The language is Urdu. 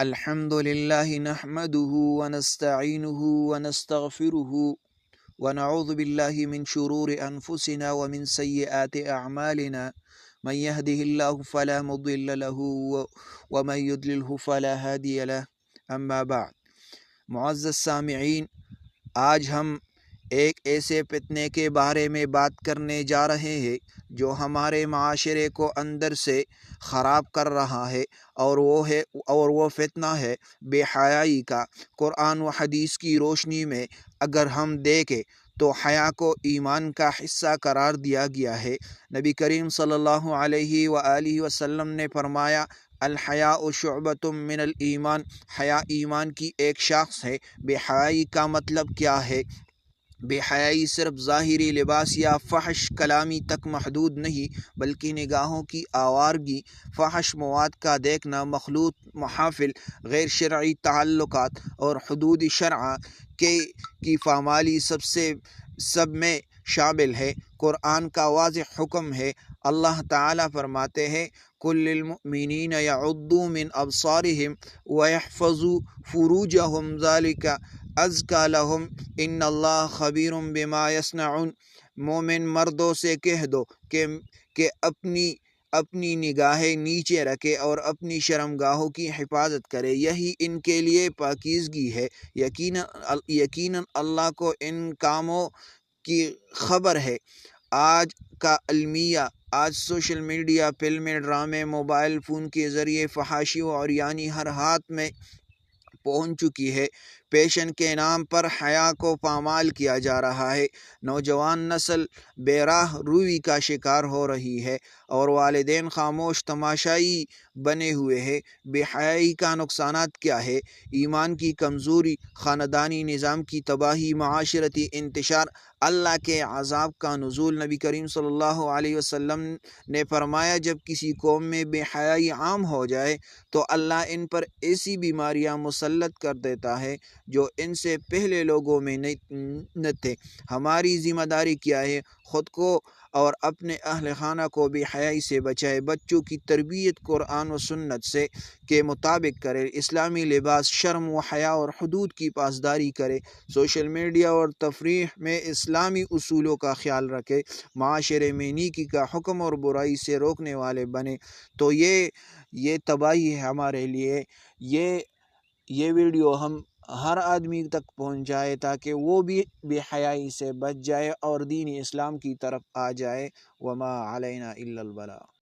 الحمد لله نحمده ونستعينه ونستغفره ونعوذ بالله من شرور أنفسنا ومن سيئات أعمالنا من يهده الله فلا مضل له ومن يضلله فلا هادي له اما بعد۔ معزز سامعین، آج ہم ایک ایسے فتنے کے بارے میں بات کرنے جا رہے ہیں جو ہمارے معاشرے کو اندر سے خراب کر رہا ہے، اور وہ فتنہ ہے بے حیائی کا۔ قرآن و حدیث کی روشنی میں اگر ہم دیکھیں تو حیا کو ایمان کا حصہ قرار دیا گیا ہے۔ نبی کریم صلی اللہ علیہ وآلہ وسلم نے فرمایا، الحیاء شعبۃ من الایمان، حیا ایمان کی ایک شاخص ہے۔ بے حیائی کا مطلب کیا ہے؟ بے حیائی صرف ظاہری لباس یا فحش کلامی تک محدود نہیں، بلکہ نگاہوں کی آوارگی، فحش مواد کا دیکھنا، مخلوط محافل، غیر شرعی تعلقات اور حدود شرع کی پامالی سب میں شامل ہے۔ قرآن کا واضح حکم ہے۔ اللہ تعالیٰ فرماتے ہیں، قُل لِّلْمُؤْمِنِينَ يَغُضُّوا مِنْ أَبْصَارِهِمْ وَيَحْفَظُوا فُرُوجَهُمْ ذَلِكَ أَزْكَىٰ لَهُمْ إِنَّ اللَّهَ خَبِيرٌ بِمَا يَصْنَعُونَ۔ مومن مردوں سے کہہ دو کہ اپنی نگاہیں نیچے رکھے اور اپنی شرمگاہوں کی حفاظت کرے، یہی ان کے لیے پاکیزگی ہے۔ یقیناً اللہ کو ان کاموں کی خبر ہے۔ آج کا المیہ، آج سوشل میڈیا، فلمیں، ڈرامے، موبائل فون کے ذریعے فحاشی و عریانی ہر ہاتھ میں پہنچ چکی ہے۔ پیشن کے نام پر حیا کو پامال کیا جا رہا ہے۔ نوجوان نسل بے راہ روی کا شکار ہو رہی ہے اور والدین خاموش تماشائی بنے ہوئے ہیں۔ بے حیائی کا نقصانات کیا ہے؟ ایمان کی کمزوری، خاندانی نظام کی تباہی، معاشرتی انتشار، اللہ کے عذاب کا نزول۔ نبی کریم صلی اللہ علیہ وسلم نے فرمایا، جب کسی قوم میں بے حیائی عام ہو جائے تو اللہ ان پر ایسی بیماریاں مسلط کر دیتا ہے جو ان سے پہلے لوگوں میں نہ تھے۔ ہماری ذمہ داری کیا ہے؟ خود کو اور اپنے اہل خانہ کو بے حیائی سے بچائے۔ بچوں کی تربیت قرآن و سنت کے مطابق کرے، اسلامی لباس، شرم و حیا اور حدود کی پاسداری کرے، سوشل میڈیا اور تفریح میں اسلامی اصولوں کا خیال رکھے، معاشرے میں نیکی کا حکم اور برائی سے روکنے والے بنے۔ تو یہ تباہی ہے ہمارے لیے۔ یہ ویڈیو ہم ہر آدمی تک پہنچائے تاکہ وہ بھی بے حیائی سے بچ جائے اور دین اسلام کی طرف آ جائے۔ وما علینا الا البلاغ۔